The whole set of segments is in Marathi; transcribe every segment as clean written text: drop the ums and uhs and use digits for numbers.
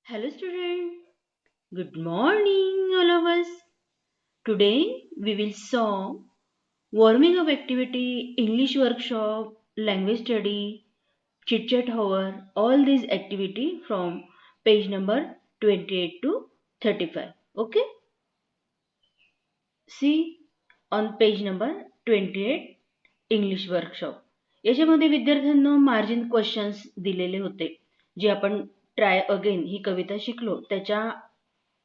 Hello student, good morning all of us. Today we will solve warming up activity, English workshop, language study, chit chat hour, all these activity from page number 28 to 35. Okay, see on page number 28 English workshop. याच्यामध्ये विद्यार्थ्यांना मार्जिन क्वेश्चन्स दिलेले होते जे आपण ट्राय अगेन ही कविता शिकलो त्याच्या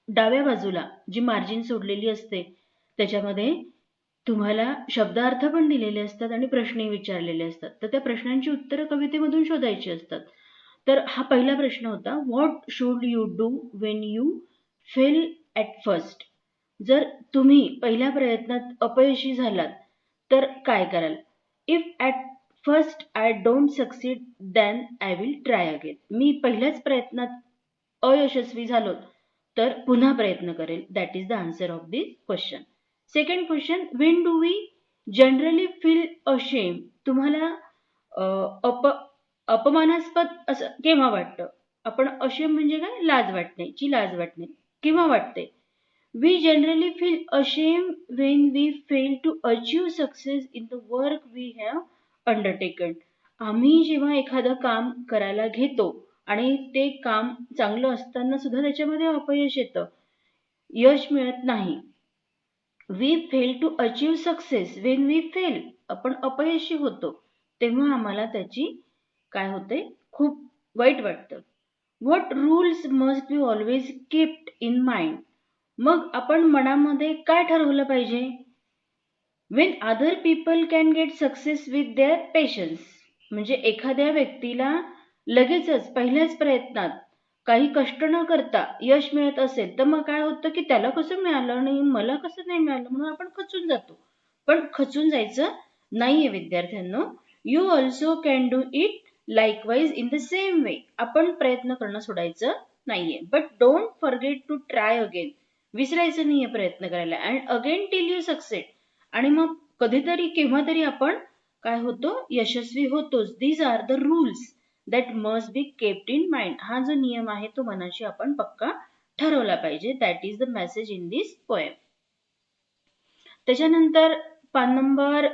डाव्या बाजूला जी मार्जिन सोडलेली असते त्याच्यामध्ये तुम्हाला शब्दार्थ पण दिलेले असतात आणि प्रश्नही विचारलेले असतात तर त्या प्रश्नांची उत्तरं कवितेमधून शोधायची असतात. तर हा पहिला प्रश्न होता, what should you do when you fail at first. जर तुम्ही पहिल्या प्रयत्नात अपयशी झालात तर काय कराल? If at first I don't succeed then I will try again. मी पहिल्याच प्रयत्नात अयशस्वी झालो तर पुन्हा प्रयत्न करेल. That is the answer of this question. Second question, when do we generally feel ashamed. तुम्हाला अपमानास्पद असं केव्हा वाटतं? आपण अशेम म्हणजे काय? लाज वाटणे, ची लाज वाटणे. केव्हा वाटते? We generally feel ashamed when we fail to achieve success in the work we have undertaken. आम्ही जेव्हा एखादं काम करायला घेतो आणि ते काम चांगलं असताना सुद्धा त्याच्यामध्ये अपयश येतं, यश मिळत नाही. We fail to achieve success when we fail. आपण अपयशी होतो तेव्हा आम्हाला त्याची काय होते? खूप वाईट वाटतं. What rules must be always keeped in mind. मग आपण मनामध्ये काय ठरवलं पाहिजे? Wien other people can get success with their patience. म्हणजे एखाद्या व्यक्तीला लगेचच पहिल्याच प्रयत्नात काही कष्ट न करता यश मिळत असेल तर मग काय होतं की त्याला कसं मिळालं आणि मला कसं नाही मिळालं म्हणून आपण खचून जातो. पण खचून जायचं नाहीये विद्यार्थ्यांनो. You also can do it likewise in the same way. आपण प्रयत्न करणं सोडायचं नाहीये. But don't forget to try again. विसरायचं नाहीये प्रयत्न करायला. And again till you succeed. आणि मग कधीतरी केव्हा तरी आपण काय होतो? यशस्वी होतोच. These are the rules that must be kept in mind. हा जो नियम आहे तो मनाशी आपण पक्का ठरवला पाहिजे. That is the message in this poem. त्याच्यानंतर पान नंबर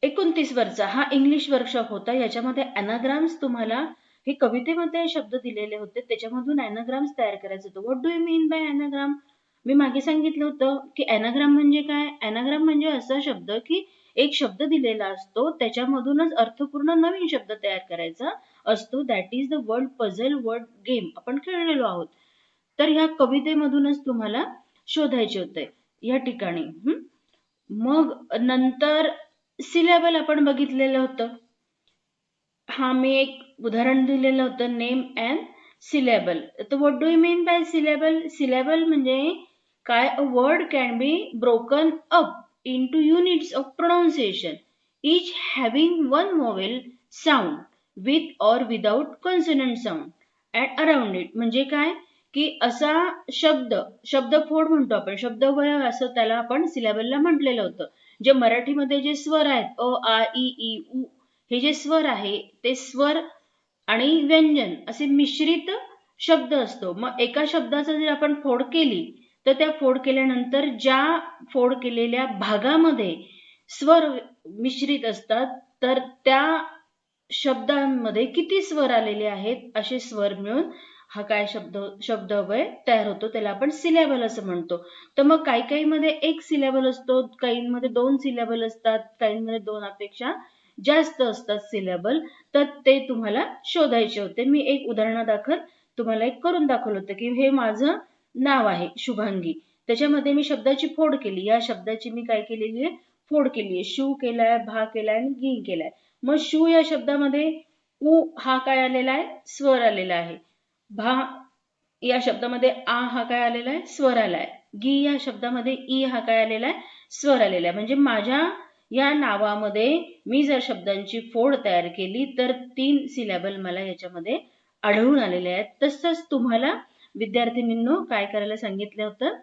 29 वरचा हा इंग्लिश वर्कशॉप होता. याच्यामध्ये ॲनाग्राम्स तुम्हाला हे कवितेमध्ये शब्द दिलेले होते त्याच्यामधून ॲनाग्राम्स तयार करायचे होते. What do you mean by anagram? मी मागे सांगितलं होतं की ॲनाग्राम म्हणजे काय? ॲनाग्राम म्हणजे असा शब्द की एक शब्द दिलेला असतो त्याच्यामधूनच अर्थपूर्ण नवीन शब्द तयार करायचा असतो. That is the word puzzle word game आपण खेळलेलो आहोत. तर ह्या कवितेमधूनच तुम्हाला शोधायचे होते या ठिकाणी. मग नंतर सिलेबल आपण बघितलेलं होतं. हा मी एक उदाहरण दिलेलं होतं, नेम अँड सिलेबल. तर what do you mean bye syllable? Syllable म्हणजे काय? A word can be broken up into units of pronunciation, each having one vowel sound with or without consonant sound and around it. म्हणजे काय की असा शब्दफोड म्हणतो आपण, शब्दवय असं त्याला आपण सिलेबलला म्हटलेलं होतं. जे मराठीमध्ये जे स्वर आहेत अ आ इ ई उ, हे जे स्वर आहे ते स्वर आणि व्यंजन असे मिश्रित शब्द असतो. मग एका शब्दाचा जर आपण फोड केली तर त्या फोड केल्यानंतर ज्या फोड केलेल्या भागामध्ये स्वर मिश्रित असतात तर त्या शब्दांमध्ये किती स्वर आलेले आहेत असे स्वर मिळून हा काय शब्दवय तयार होतो, त्याला आपण सिलेबल असं म्हणतो. तर मग काही मध्ये एक सिलेबल असतो, काहींमध्ये 2 सिलेबल असतात, काहींमध्ये 2 पेक्षा जास्त असतात सिलेबल. तर ते तुम्हाला शोधायचे होते. मी एक उदाहरणादाखल तुम्हाला एक करून दाखवलं होतं की हे माझं नाव आहे शुभांगी. त्याच्यामध्ये मी शब्दाची फोड केली. या शब्दाची मी काय केलेली आहे? फोड केली आहे. शू केलाय, भा केलाय आणि गी केलाय. मग शू या शब्दामध्ये उ हा काय आलेला आहे? स्वर आलेला आहे. भा या शब्दामध्ये आ हा काय आलेला आहे? स्वर आलाय. गी या शब्दामध्ये ई हा काय आलेला आहे? स्वर आलेला आहे. म्हणजे माझ्या या नावामध्ये मी जर शब्दांची फोड तयार केली तर 3 सिलेबल मला याच्यामध्ये आढळून आलेले आहेत. तसंच तुम्हाला विद्यार्थिनींनो काय करायला सांगितलं होतं?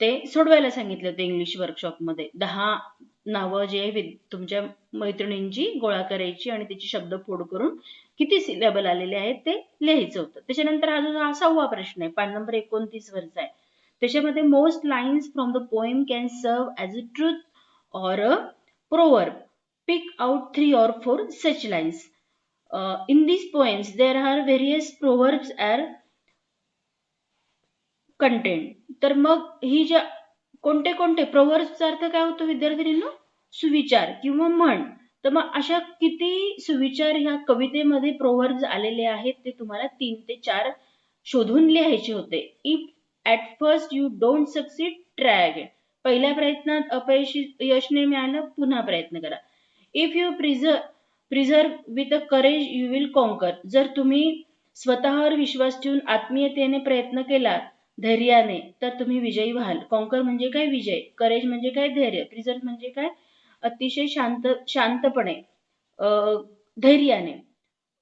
ते सोडवायला सांगितले होते इंग्लिश वर्कशॉपमध्ये. 10 नावं जे तुमच्या मैत्रिणींची गोळा करायची आणि त्याची शब्दफोड करून किती सिलेबल आलेले आहेत ते लिहायचं होतं. त्याच्यानंतर हा जो 6वा प्रश्न आहे, पान नंबर 29 वरचा आहे. त्याच्यामध्ये most lines from the poem can serve as a truth or a proverb. Pick out 3 or 4 such lines. In these poems, there are various proverbs are contained. तर मग ही ज्या कोणते कोणते प्रोव्हर्ब्सचा अर्थ काय होतो विद्यार्थ्यांनो? सुविचार किंवा म्हण. तर मग अशा किती सुविचार ह्या कवितेमध्ये प्रोव्हर्ब्स आलेले आहेत ते तुम्हाला 3 ते 4 शोधून लिहायचे होते. If at first you don't succeed, try again. पहिल्या प्रयत्नात यश नाही मिळालं, पुन्हा प्रयत्न करा. If you preserve with a courage you will conquer. जर तुम्ही स्वतःवर विश्वास ठेवून आत्मीयतेने प्रयत्न केला, धैर्याने, तर तुम्ही विजयी व्हाल. कॉन्कर म्हणजे काय? विजय. करेज म्हणजे काय? धैर्य. प्रिझर्व म्हणजे काय? अतिशय शांतपणे, धैर्याने.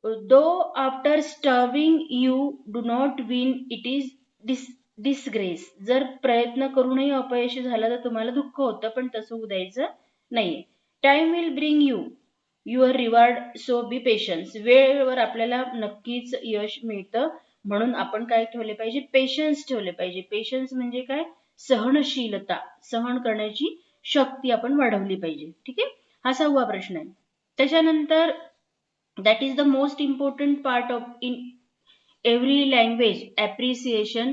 Though after striving you do not win, it is disgrace. जर प्रयत्न करूनही अपयशी झाला तर तुम्हाला दुःख होतं, पण तसं होऊ द्यायचं नाहीये. Time will bring you your reward, so be patience. वेळेवर आपल्याला नक्कीच यश मिळतं, म्हणून आपण काय ठेवले पाहिजे? पेशन्स ठेवले पाहिजे. पेशन्स म्हणजे काय? सहनशीलता, सहन करण्याची शक्ती आपण वाढवली पाहिजे. ठीक आहे, हा 6वा प्रश्न आहे. त्याच्यानंतर that is the most important part of in every language, appreciation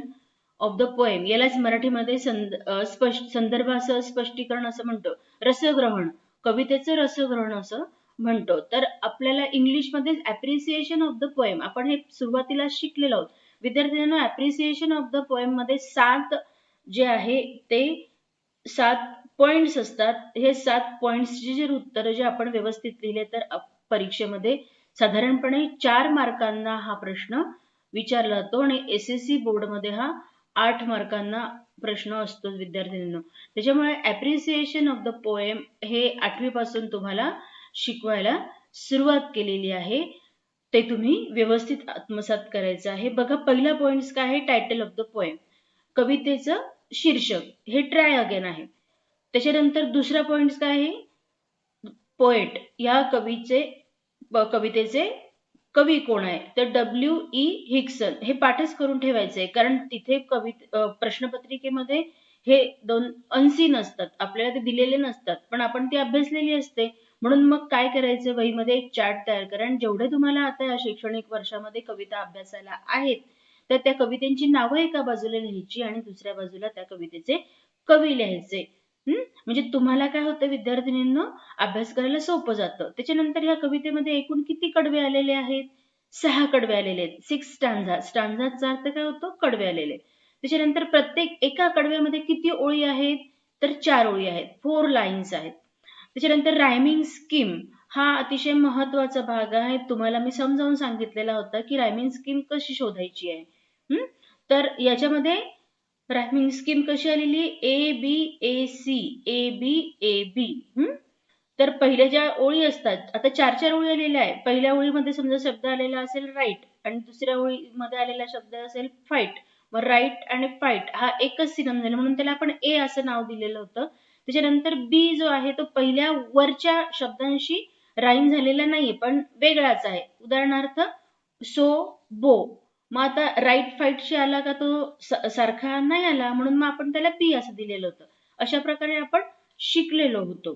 of the poem. यालाच मराठीमध्ये संदर्भासह स्पष्टीकरण असं म्हणतो. रसग्रहण, कवितेचं रसग्रहण असं म्हणतो. तर आपल्याला इंग्लिशमध्ये ॲप्रिसिएशन ऑफ द पोएम आपण हे सुरुवातीला शिकलेलो आहोत. विद्यार्थ्यांना ॲप्रिसिएशन ऑफ द पोएम मध्ये 7 जे आहे ते 7 पॉइंट्स असतात. हे 7 पॉइंट्सचे जे उत्तर जे आपण व्यवस्थित लिहिले तर परीक्षेमध्ये साधारणपणे 4 मार्कांना हा प्रश्न विचारला जातो आणि SSC बोर्डमध्ये हा 8 मार्कांना प्रश्न असतो विद्यार्थ्यांनो. त्याच्यामुळे ॲप्रिसिएशन ऑफ द पोएम हे 8वी पासून तुम्हाला शिकवायला सुरुवात केलेली आहे. ते तुम्ही व्यवस्थित आत्मसात करायचं आहे. बघा, पहिला पॉइंट काय आहे? टायटल ऑफ द पोएम, कवितेचं शीर्षक, हे ट्राय अगेन आहे. त्याच्यानंतर दुसरा पॉइंट काय आहे? पोएट, या कवितेचे कवी कोण आहे? तर W.E. हिक्सन. हे पाठच करून ठेवायचंय, कारण तिथे प्रश्नपत्रिकेमध्ये हे 2 अनसीन असतात, आपल्याला ते दिलेले नसतात, पण आपण ती अभ्यासलेली असते. म्हणून मग काय करायचं? वहीमध्ये एक चार्ट तयार करा आणि जेवढे तुम्हाला आता या शैक्षणिक वर्षामध्ये कविता अभ्यासाला आहेत तर त्या कवितेची नावं एका बाजूला लिहायची आणि दुसऱ्या बाजूला त्या कवितेचे कवी लिहायचे. म्हणजे तुम्हाला काय होतं विद्यार्थिनींना? अभ्यास करायला सोपं जातं. त्याच्यानंतर या कवितेमध्ये एकूण किती कडवे आलेले आहेत? 6 कडवे आलेले आहेत. 6 स्टांझा. स्टांझाचा अर्थ काय होतो? कडवे आलेले. त्याच्यानंतर प्रत्येक एका कडव्यामध्ये किती ओळी आहेत? तर 4 ओळी आहेत. 4 लाईन्स आहेत. त्याच्यानंतर रायमिंग स्कीम हा अतिशय महत्वाचा भाग आहे. तुम्हाला मी समजावून सांगितलेला होता की रायमिंग स्कीम कशी शोधायची आहे. तर याच्यामध्ये रायमिंग स्कीम कशी आलेली? ABAC, ABAB. तर पहिल्या ज्या ओळी असतात, आता 4 ओळी आलेल्या आहे. पहिल्या ओळीमध्ये समजा शब्द आलेला असेल राईट आणि दुसऱ्या ओळीमध्ये आलेला शब्द असेल फाईट. मग राईट आणि फाईट हा एकच सिनम झाला, म्हणून त्याला आपण A असं नाव दिलेलं होतं. त्याच्यानंतर B जो आहे तो पहिल्या वरच्या शब्दांशी राईम झालेला नाहीये, पण वेगळाच आहे. उदाहरणार्थ सो, बो. मग आता राईट फाईटशी आला का तो सारखा नाही आला, म्हणून मग आपण त्याला B असं दिलेलं होतं. अशा प्रकारे आपण शिकलेलो होतो.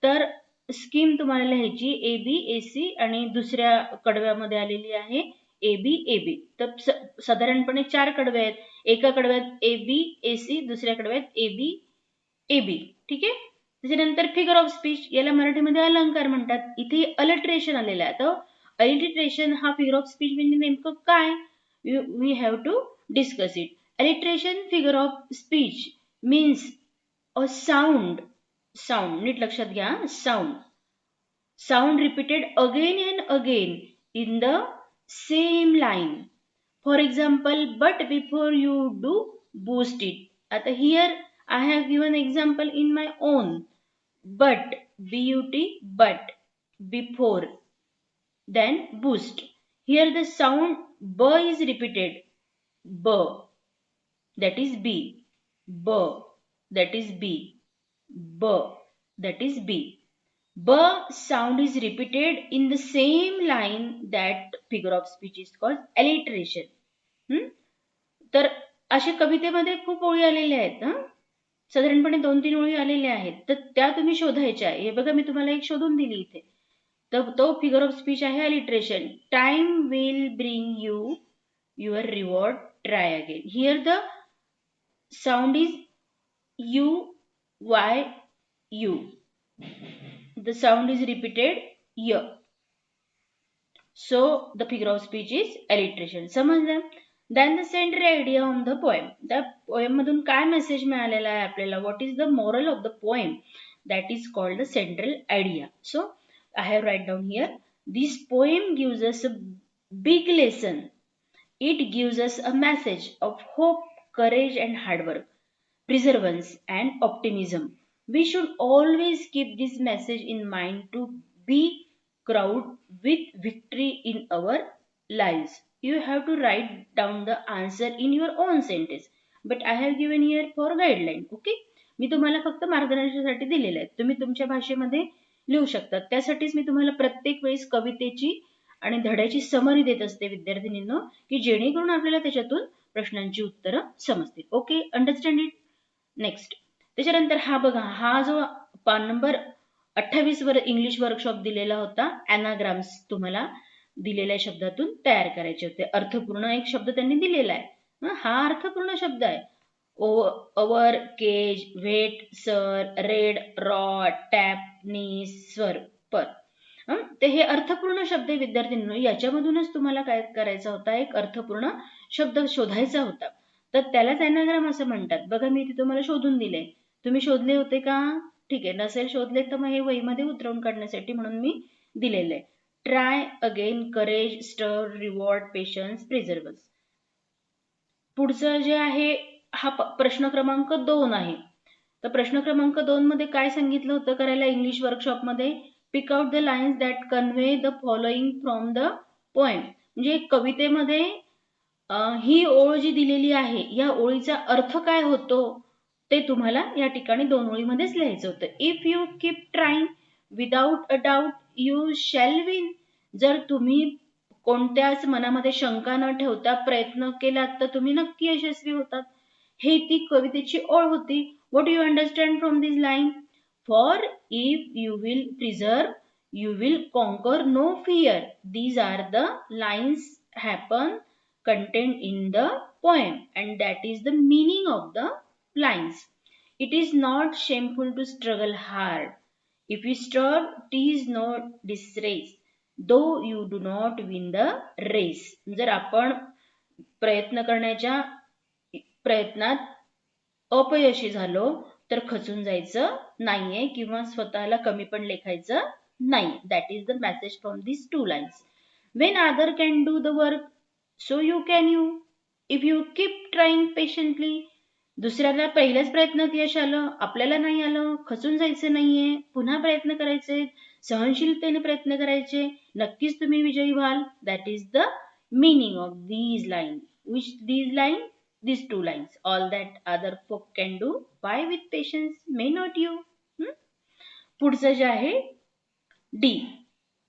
तर स्कीम तुम्हाला लिहायची ABAC आणि दुसऱ्या कडव्यामध्ये आलेली आहे ABAB. तर साधारणपणे 4 कडवे आहेत. एका कडव्यात ABAC, दुसऱ्या कडव्यात ABAB. ठीक आहे. त्याच्यानंतर फिगर ऑफ स्पीच, याला मराठीमध्ये अलंकार म्हणतात. इथे अलिट्रेशन आलेलं आहे. तर अलिट्रेशन हा फिगर ऑफ स्पीच म्हणजे नेमकं काय? We have to discuss it. Alliteration figure of speech means a sound, नीट लक्षात घ्या, sound repeated again and again in the same line. For example, but before you do boost it. आता here I have given example in my own. But, B-U-T, but, before, then boost. Here the sound B is repeated. B, that is B. B, that is B. B, that is B. B sound is repeated in the same line. That figure of speech is called alliteration. तर अशा कवितेमध्ये खूप ओळी आलेल्या आहेत. साधारणपणे 2-3 ओळी आलेल्या आहेत. तर त्या तुम्ही शोधायच्या. हे बघा मी तुम्हाला एक शोधून दिली इथे. तर तो फिगर ऑफ स्पीच आहे alliteration. Time will bring you your reward. Try again. Here the sound is U, Y, U. The sound is repeated Y. So the figure of speech is alliteration. समजलं? Then the central idea on the poem. The poem मधून काय मेसेज मिळालेला आहे आपल्याला? What is the moral of the poem? That is called the central idea. So I have write down here. This poem gives us a big lesson. It gives us a message of hope, courage and hard work, perseverance and optimism. We should always keep this message in mind to be crowned with victory in our lives. You have to write down the answer in your own sentence. But I have given here for guideline. Okay? मी तुम्हाला फक्त मार्गदर्शनासाठी दिलेले आहेत. तुम्ही तुमच्या भाषेमध्ये लिहू शकता. त्यासाठीच मी तुम्हाला प्रत्येक वेळेस कवितेची आणि धड्याची समरी देत असते विद्यार्थिनींनो, की जेणेकरून आपल्याला त्याच्यातून प्रश्नांची उत्तरं समजतील. Okay, understand it. नेक्स्ट, त्याच्यानंतर हा बघा, हा जो पान नंबर 28 वर इंग्लिश वर्कशॉप दिलेला होता. ॲनाग्राम्स तुम्हाला दिलेल्या शब्दातून तयार करायचे होते. अर्थपूर्ण एक शब्द त्यांनी दिलेला आहे. हा अर्थपूर्ण शब्द आहे. Over, cage, wet, sir, red, raw, tap, niece, स्वर, पर. ते हे अर्थपूर्ण शब्द विद्यार्थ्यांनो, याच्यामधूनच तुम्हाला काय करायचा होता? एक अर्थपूर्ण शब्द शोधायचा होता. तर त्यालाच ॲनाग्राम असं म्हणतात. बघा मी इथे तुम्हाला शोधून दिले. तुम्ही शोधले होते का? ठीक आहे, नसेल शोधले तर मग हे वहीमध्ये उतरवून काढण्यासाठी म्हणून मी दिलेलं आहे. ट्राय अगेन, करेज, स्टर, रिवॉर्ड, पेशन्स, प्रिझर्व्हन्स. पुढचं जे आहे हा प्रश्न क्रमांक 2 आहे. तर प्रश्न क्रमांक 2 मध्ये काय सांगितलं होतं करायला इंग्लिश वर्कशॉप मध्ये? Pick out the lines that convey the following from the poem. म्हणजे कवितेमध्ये ही ओळ जी दिलेली आहे या ओळीचा अर्थ काय होतो ते तुम्हाला या ठिकाणी 2 ओळीमध्येच लिहायचं होतं. If you keep trying without a doubt you shall win. जर तुम्ही कोणत्याच मनामध्ये शंका न ठेवता प्रयत्न केलात तर तुम्ही नक्की यशस्वी होतात. हे ती कवितेची ओळ होती. What you understand from this line? For if you will preserve, you will conquer no fear. These are the lines happen contained in the poem and that is the meaning of the lines. It is not shameful to struggle hard. If you struggle, it is not disgrace, though you do not win the race. जर आपण प्रयत्न करण्याच्या प्रयत्नात अपयशी झालो तर खचून जायचं नाहीये किंवा स्वतःला कमी पण लेखायचं नाही. That is the message from this 2 lines. Wien other can do the work so you can you. If you keep trying patiently. दुसऱ्याला पहिल्याच प्रयत्नात यश आलं, आपल्याला नाही आलं, खचून जायचं नाहीये, पुन्हा प्रयत्न करायचे, सहनशीलतेने प्रयत्न करायचे, नक्कीच तुम्ही विजयी व्हाल. That is the meaning of these lines. Which these lines? These 2 lines. All that other folk can do, why with patience may not you. पुढचं जे आहे D.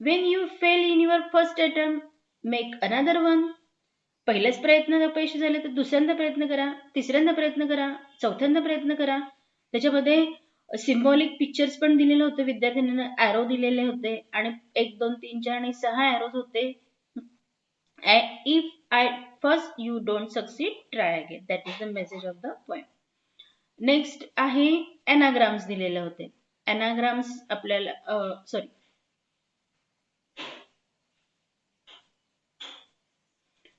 When you fail in your first attempt, make another one. पहिल्याच प्रयत्न अपयशी झाले तर दुसऱ्यांदा प्रयत्न करा, तिसऱ्यांदा प्रयत्न करा, चौथ्यांदा प्रयत्न करा. त्याच्यामध्ये सिम्बॉलिक पिक्चर्स पण दिलेले होते विद्यार्थ्यांना, ॲरो दिलेले होते आणि 1, 2, 3, 4 आणि 6 ॲरोज होते. If at first you don't succeed, try again. That is the message of the poem. Next आहे anagrams दिलेले होते. anagrams आपल्याला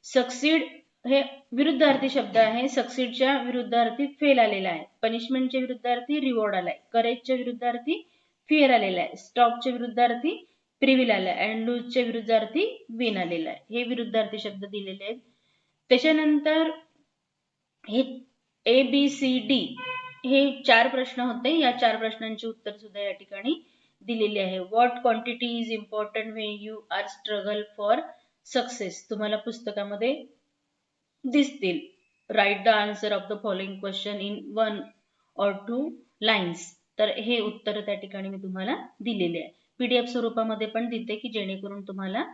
succeed हे विरुद्धार्थी शब्द आहे. सक्सीडच्या विरुद्धार्थी फेल आलेला आहे. पनिशमेंटच्या विरुद्धार्थी रिवॉर्ड आलाय. करेजच्या विरुद्धार्थी फिअर आलेला आहे. स्टॉपच्या विरुद्धार्थी प्रिव्हिल आलाय आणि लूजच्या विरुद्धार्थी विन आलेला आहे. हे विरुद्धार्थी शब्द दिलेले आहेत. त्याच्यानंतर हे ABCD हे 4 प्रश्न होते. या 4 प्रश्नांची उत्तर सुद्धा या ठिकाणी दिलेली आहे. What quantity is important when you are struggle for success. तुम्हाला पुस्तकामध्ये दिसतील. Write the answer of the following question in 1 or 2 lines. तर हे उत्तर त्या ठिकाणी मी तुम्हाला दिलेले आहे. PDF स्वरूपामध्ये पण देते की जेणेकरून तुम्हाला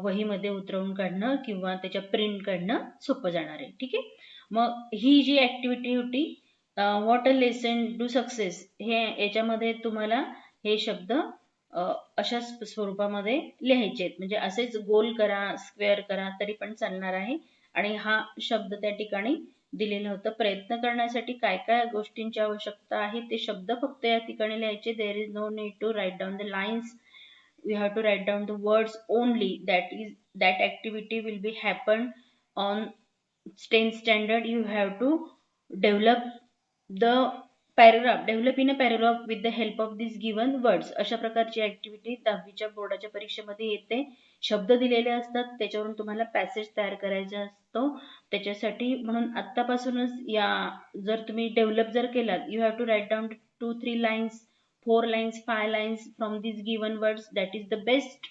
वहीमध्ये उतरवून काढणं किंवा त्याच्या प्रिंट काढणं सोपं जाणार आहे. ठीक आहे. मग ही जी ऍक्टिव्हिटी होती what a lesson to success, हे याच्यामध्ये तुम्हाला हे शब्द अशा स्वरूपामध्ये लिहायचे आहेत. म्हणजे असेच गोल करा, स्क्वेअर करा तरी पण चालणार आहे. आणि हा शब्द त्या ठिकाणी दिलेलं होतं. प्रयत्न करण्यासाठी काय काय गोष्टींची आवश्यकता आहे ते शब्द फक्त या ठिकाणी लिहायचे. There is no need to write down the lines. We have to write down the words only. That activity will be happen on 10th standard. You have to develop the develop in a paragraph with the help of these given words. अशा प्रकारची ऍक्टिव्हिटी 10वीच्या बोर्डाच्या परीक्षेमध्ये येते. शब्द दिलेले असतात, त्याच्यावरून तुम्हाला पॅसेज तयार करायचा असतो. त्याच्यासाठी म्हणून आत्तापासूनच या जर तुम्ही डेव्हलप जर केलात, you have to write down 2-3 lines, 4 lines, 5 lines from these given words. That is the best.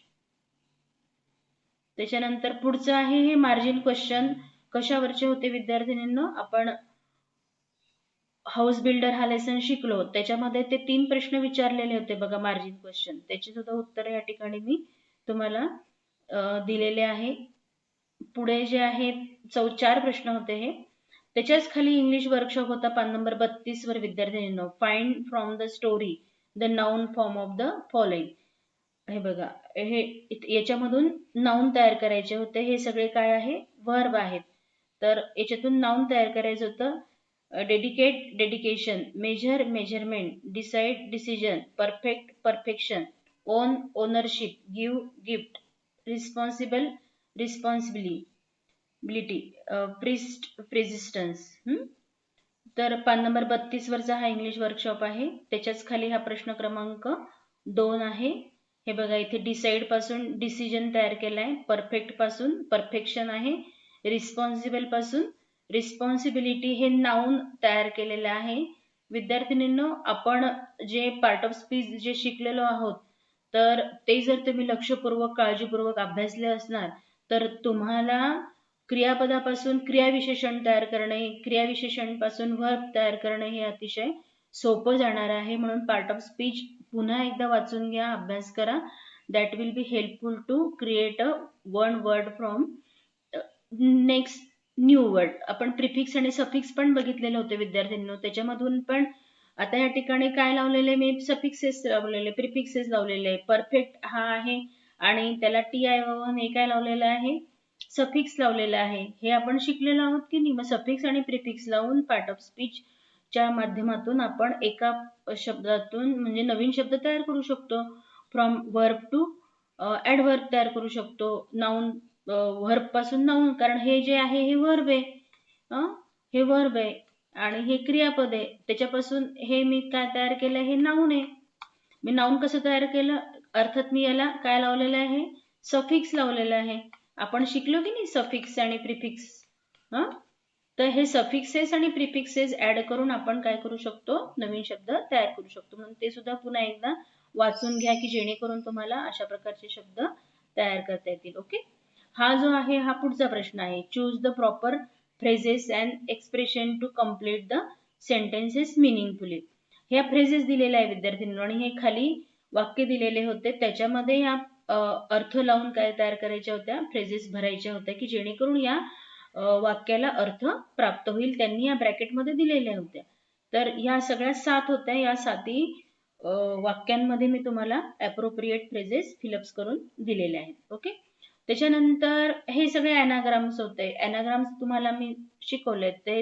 त्याच्यानंतर पुढचं आहे हे मार्जिन क्वेश्चन. कशावरचे होते विद्यार्थिनींनो? आपण हाऊस बिल्डर हा लेसन शिकलो, त्याच्यामध्ये ते 3 प्रश्न विचारलेले होते बघा, मार्जिन क्वेश्चन. त्याची सुद्धा उत्तर या ठिकाणी मी तुम्हाला दिलेले आहे. पुढे जे आहेत 4 प्रश्न होते हे. त्याच्याच खाली इंग्लिश वर्कशॉप होता पान नंबर 32 वर विद्यार्थिनींनो. Find from the story the noun form of the following. हे बघा, हे याच्यामधून नाउन तयार करायचे होते. हे सगळे काय आहे? वर्ब आहेत. तर याच्यातून नाउन तयार करायचं होतं. Dedicate, dedication, measure, measurement, decide, decision, perfect, perfection, own, ownership, give, gift, responsible, responsibility, persist, persistence. तर पान नंबर 32 वरचा हा इंग्लिश वर्कशॉप आहे. त्याच्याच खाली हा प्रश्न क्रमांक 2 आहे. हे बघा, इथे डिसाइड पासून डिसिजन तयार केलाय, परफेक्ट पासून परफेक्शन आहे, रिस्पॉन्सिबल पासून रिस्पॉन्सिबिलिटी हे नाउन तयार केलेलं आहे. विद्यार्थिनींनो, आपण जे पार्ट ऑफ स्पीच जे शिकलेलो आहोत, तर ते जर तुम्ही लक्षपूर्वक काळजीपूर्वक अभ्यासले असणार तर तुम्हाला क्रियापदापासून क्रियाविशेषण तयार करणे, क्रियाविशेषण पासून वर्ब तयार करणे हे अतिशय सोपं जाणार आहे. म्हणून पार्ट ऑफ स्पीच पुन्हा एकदा वाचून घ्या, अभ्यास करा. That will be helpful to create a one word from next new word. आपण प्रिफिक्स आणि सफिक्स पण बघितलेले होते विद्यार्थ्यांनो. त्याच्यामधून पण आता या ठिकाणी काय लावलेले मी? सफिक्सेस लावलेले, प्रिफिक्सेस लावलेले. परफेक्ट हा आहे आणि त्याला TION हे काय लावलेलं आहे? सफिक्स लावलेला आहे. हे आपण शिकलेलो आहोत की नाही? मग सफिक्स आणि प्रिफिक्स लावून पार्ट ऑफ स्पीच च्या माध्यमातून आपण एका शब्दातून म्हणजे नवीन शब्द तयार करू शकतो. फ्रॉम वर्ब टू ऍडवर्ब तयार करू शकतो. नाउन, वर्ब पासून नाउन, कारण हे जे आहे हे वर्ब आहे, हे वर्ब आहे आणि हे क्रियापद आहे. त्याच्यापासून हे मी काय तयार केलं? हे नाउन आहे. मी नाउन कसं तयार केलं? अर्थात मी याला काय लावलेलं आहे? सफिक्स लावलेलं आहे. आपण शिकलो की नाही सफिक्स आणि प्रिफिक्स. तर हे सफिक्सेस आणि प्रिफिक्सेस ऍड करून आपण काय करू शकतो? नवीन शब्द तयार करू शकतो. म्हणून ते सुद्धा पुन्हा एकदा वाचून घ्या की जेणेकरून तुम्हाला अशा प्रकारचे शब्द तयार करता येतील. ओके. हा जो आहे हा पुढचा प्रश्न आहे. Choose the proper phrases and expression to complete the sentences meaningfully. ह्या फ्रेजेस दिलेल्या आहे विद्यार्थ्यांना आणि हे खाली वाक्य दिलेले होते. त्याच्यामध्ये या अर्थ लावून काय तयार करायच्या होत्या? फ्रेजेस भरायच्या होत्या की जेणेकरून या वाक्याला अर्थ प्राप्त होईल. त्यांनी या ब्रॅकेटमध्ये दिलेल्या होत्या. तर या सगळ्या 7 होत्या. या 7 वाक्यांमध्ये मी तुम्हाला अप्रोप्रिएट फ्रेजेस फिलअप्स करून दिलेले आहेत. ओके. त्याच्यानंतर हे सगळे अनाग्राम्स होते. अनाग्राम्स तुम्हाला मी शिकवले. ते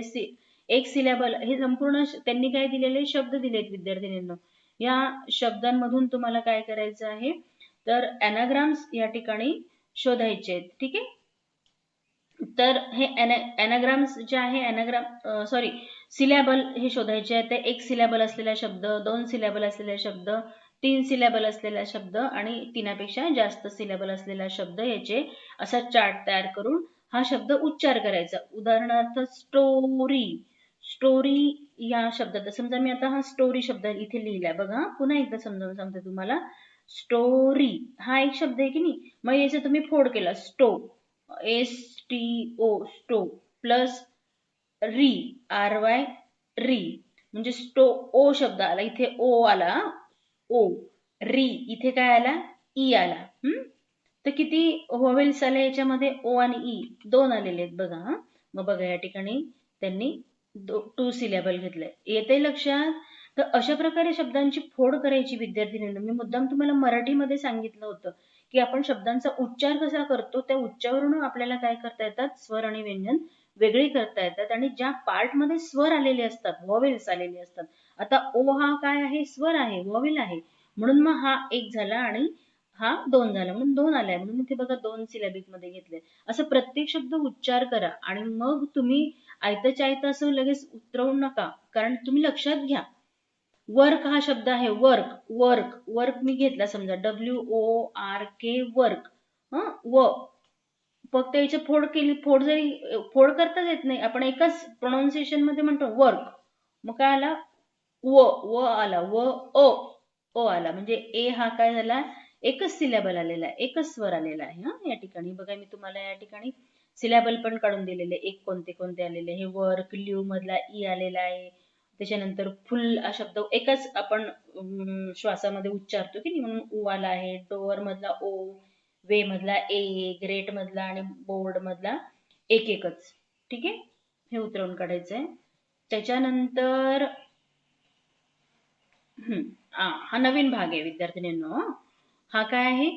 एक सिलेबल हे संपूर्ण त्यांनी काय दिलेले? शब्द दिलेत विद्यार्थिनींना. या शब्दांमधून तुम्हाला काय करायचं आहे? तर अनाग्राम्स या ठिकाणी शोधायचे आहेत. ठीक आहे. तर हे अनाग्राम्स जे आहे, सिलेबल हे शोधायचे आहेत. एक सिलेबल असलेला शब्द, 2 सिलेबल असलेला शब्द, 3 सिलेबल असलेला शब्द आणि 3पेक्षा जास्त सिलेबल असलेला शब्द, याचे असा चार्ट तयार करून हा शब्द उच्चार करायचा. उदाहरणार्थ स्टोरी. स्टोरी या शब्दात समजा मी आता हा स्टोरी शब्द इथे लिहिलाय बघा. पुन्हा एकदा समजावून सांगते तुम्हाला. स्टोरी हा एक शब्द आहे की नाही? मग याचा तुम्ही फोड केला. STO, STO, स्टो प्लस री, RY री, म्हणजे ओ शब्द आला इथे, ओ आला, ओ. री इथे काय आला, ई आला. तर किती व्हॉवेल्स आले याच्यामध्ये, ओ आणि ई दोन आलेले आहेत बघा. मग बघा या ठिकाणी त्यांनी 2 सिलेबल घेतले. येते लक्षात? तर अशा प्रकारे शब्दांची फोड करायची विद्यार्थिनींना. मी मुद्दाम तुम्हाला मराठीमध्ये सांगितलं होतं की आपण शब्दांचा उच्चार कसा करतो, त्या उच्चारावरून आपल्याला काय करता येतात, स्वर आणि व्यंजन वेगळी करता येतात. आणि ज्या पार्टमध्ये स्वर आलेले असतात, व्हॉवेल्स आलेले असतात. आता ओ हा काय आहे, स्वर आहे, व्हॉवेल आहे, म्हणून मग हा एक झाला आणि हा 2 झाला, म्हणून 2 आलाय. म्हणून इथे बघा 2 सिलेबिक मध्ये घेतले. असं प्रत्येक शब्द उच्चार करा आणि मग तुम्ही आयतच्या आयत असं लगेच उतरवू नका, कारण तुम्ही लक्षात घ्या. वर्क हा शब्द आहे, वर्क, वर्क, वर्क मी घेतला समजा, WORK, वर्क. व फक्त याची फोड केली, फोड करताच येत नाही, आपण एकच प्रोनाउन्सिएशन मध्ये म्हणतो वर्क. मग काय आला, व आला, ओ आला, म्हणजे ए हा काय झाला, एकच सिलेबल आलेला आहे, एकच स्वर आलेला आहे. या ठिकाणी बघा मी तुम्हाला या ठिकाणी सिलेबल पण काढून दिलेले, एक कोणते कोणते आलेले, हे वर्क, लिव मधला ई आलेला आहे. त्याच्यानंतर फुल हा शब्द एकच आपण श्वासामध्ये उच्चारतो की नाही, म्हणून उ आला आहे. डोअर मधला ओ, वे मधला ए, ग्रेट मधला आणि बोर्ड मधला एकच. ठीक आहे, हे उतरवून काढायचंय. त्याच्यानंतर हा नवीन भाग आहे विद्यार्थिनींनो. हा काय आहे,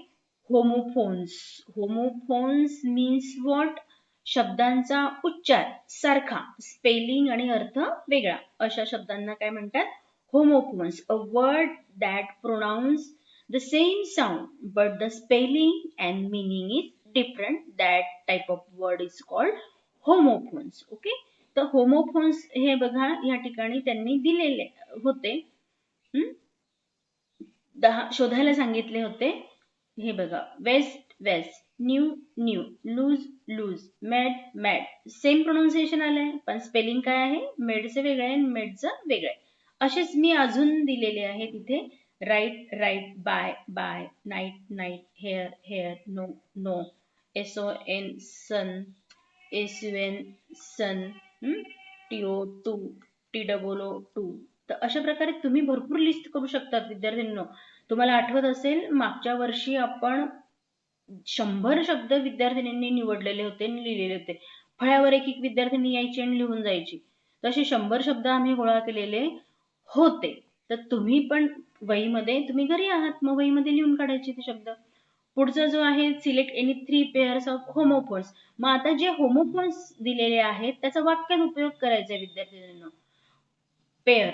होमोफोन्स. होमोफोन्स मीन्स व्हॉट, शब्दांचा उच्चार सारखा, स्पेलिंग आणि अर्थ वेगळा, अशा शब्दांना काय म्हणतात, homophones. A word that pronounce the same sound but the spelling and meaning is different, that type of word is called homophones. Okay, तर होमोफोन्स हे बघा या ठिकाणी त्यांनी दिलेले होते, 10 शोधायला सांगितले होते. हे बघा, waste waist, new knew, lose loose, made maid, same pronunciation आलंय पण स्पेलिंग काय आहे, मेडचं वेगळं आहे आणि मेडचं वेगळं आहे. असेच मी अजून दिलेले आहेत इथे, right write, by bye, night knight, hair hare, no know, SON son, SUN sun, TO to, TOO too. तर अशा प्रकारे तुम्ही भरपूर लिस्ट करू शकतात विद्यार्थ्यांनो. तुम्हाला आठवत असेल मागच्या वर्षी आपण 100 शब्द विद्यार्थिनींनी निवडलेले होते आणि लिहिलेले होते. फळ्यावर एक एक विद्यार्थिनी यायची आणि लिहून जायची. तसे 100 शब्द आम्ही गोळा केलेले होते. तर तुम्ही पण वहीमध्ये, तुम्ही घरी आहात मग वहीमध्ये लिहून काढायचे ते शब्द. पुढचा जो आहे, select any 3 pairs of homophones. मग आता जे होमोफोन्स दिलेले आहेत त्याचा वाक्यात उपयोग करायचा आहे विद्यार्थ्यांनो. पेअर,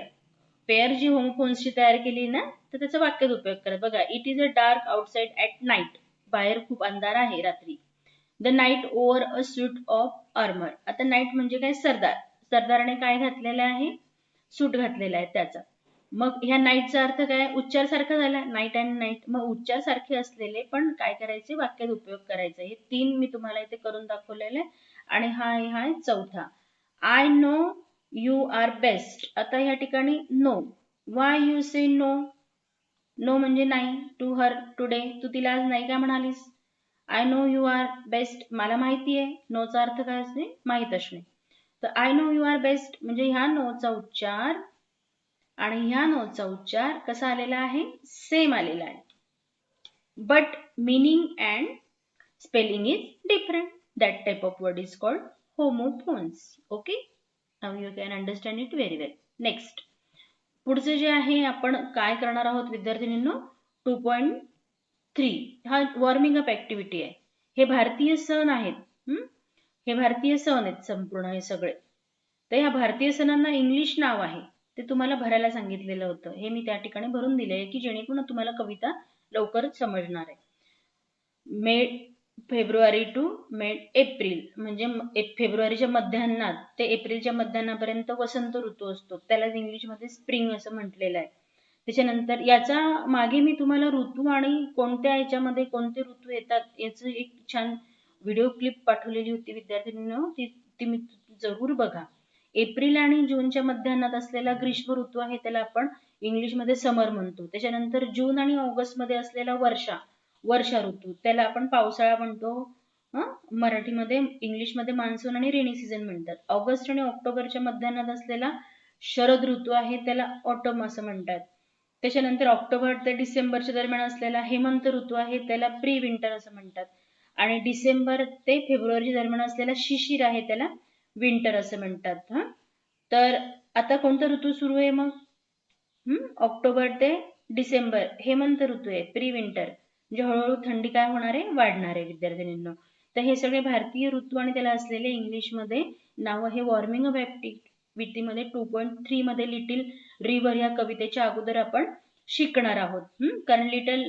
पेअर जी होमोफोन्सची तयार केली ना, तर त्याचा वाक्यात उपयोग करा. बघा, it is a dark outside at night, बाहेर खूप अंधार आहे रात्री. The night over a suit of armour. आता नाईट म्हणजे काय, सरदार, सरदाराने काय घातलेलं आहे, सूट घातलेला आहे त्याचा. मग ह्या नाईटचा अर्थ काय, उच्चार सारखा झाला, नाईट अँड नाईट. मग उच्चार सारखे असलेले पण काय करायचे, वाक्यात उपयोग करायचा. हे 3 मी तुम्हाला इथे करून दाखवलेले. आणि हा चौथा, I know you are best. आता ह्या ठिकाणी know, why you say no, no म्हणजे नाही, टू हर टुडे, तू तिला आज नाही का म्हणालीस. I know you are best, मला माहिती आहे, नोचा अर्थ काय असणे, माहित असणे. तर I know you are best म्हणजे ह्या नोचा उच्चार आणि ह्या नोचा उच्चार कसा आलेला आहे, सेम आलेला आहे. But meaning and spelling is different, that type of word is called homophones. Okay, now you can understand it very well. Next, पुढचे जे आहे आपण काय करणार आहोत विद्यार्थिनींनो, 2.3 हा वॉर्मिंग अप ऍक्टिव्हिटी आहे. हे भारतीय सण आहेत, हे भारतीय सण आहेत संपूर्ण हे सगळे. तर ह्या भारतीय सणांना इंग्लिश नाव आहे, ते तुम्हाला भरायला सांगितलेलं होतं. हे मी त्या ठिकाणी भरून दिले आहे की जेणेकरून तुम्हाला कविता लवकरच समजणार आहे. मे फेब्रुवारी टू मे एप्रिल, म्हणजे फेब्रुवारीच्या मध्यान्हात ते एप्रिलच्या मध्यान्हापर्यंत वसंत ऋतू असतो, त्यालाच इंग्लिशमध्ये स्प्रिंग असं म्हटलेलं आहे. त्याच्यानंतर याचा मागे मी तुम्हाला ऋतू आणि कोणत्या याच्यामध्ये कोणते ऋतू येतात याचं एक छान व्हिडिओ क्लिप पाठवलेली होती विद्यार्थ्यांनो, ती मी जरूर बघा. एप्रिल आणि जूनच्या मध्यान्हात असलेला ग्रीष्म ऋतू आहे, त्याला आपण इंग्लिशमध्ये समर म्हणतो. त्याच्यानंतर जून आणि ऑगस्ट मध्ये असलेला वर्षा ऋतू, त्याला आपण पावसाळा म्हणतो. मराठीमध्ये इंग्लिशमध्ये मान्सून आणि रेनी सीझन म्हणतात. ऑगस्ट आणि ऑक्टोबरच्या मध्यान्हात असलेला शरद ऋतू आहे त्याला ऑटम असं म्हणतात. त्याच्यानंतर ऑक्टोबर ते डिसेंबरच्या दरम्यान असलेला हेमंत ऋतू आहे त्याला प्री विंटर असं म्हणतात. आणि डिसेंबर ते फेब्रुवारी दरम्यान असलेला शिशिर आहे त्याला विंटर असं म्हणतात. तर आता कोणता ऋतू सुरू आहे मग? ऑक्टोबर ते डिसेंबर हेमंत ऋतू आहे, प्री विंटर. म्हणजे हळूहळू थंडी काय होणार आहे? वाढणार आहे विद्यार्थिनींनो. तर हे सगळे भारतीय ऋतू आणि त्याला असलेले इंग्लिशमध्ये नाव हे वॉर्मिंग अप ऍक्टिव्हिटीमध्ये 2.3 मध्ये लिटिल रिव्हर या कवितेच्या अगोदर आपण शिकणार आहोत. कारण लिटल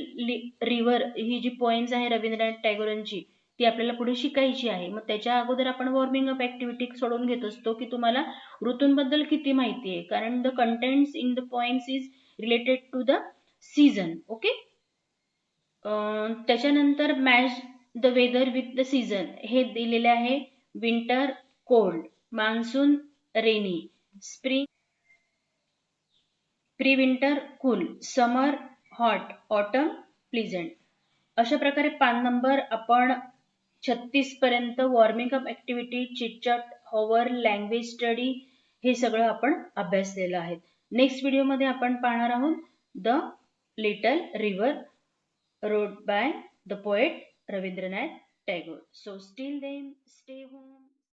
रिव्हर ही जी पोएम्स आहे रवींद्रनाथ टागोरांची ती आपल्याला पुढे शिकायची आहे. मग त्याच्या अगोदर आपण वॉर्मिंग अप ऍक्टिव्हिटी सोडून घेत असतो की तुम्हाला ऋतूंबद्दल किती माहिती आहे, कारण the contents in the poems is related to the season. Okay. त्याच्यानंतर match the weather with the season हे दिलेले आहे. Winter cold, monsoon rainy, spring pre winter cool, summer hot, autumn pleasant. अशा प्रकारे पान नंबर आपण 36 पर्यंत warming up activity, chitchat, hover, language study हे सगळं आपण अभ्यासलेलं आहे. नेक्स्ट व्हिडिओमध्ये आपण पाहणार आहोत the little river road by the poet Rabindranath Tagore. So still then stay home.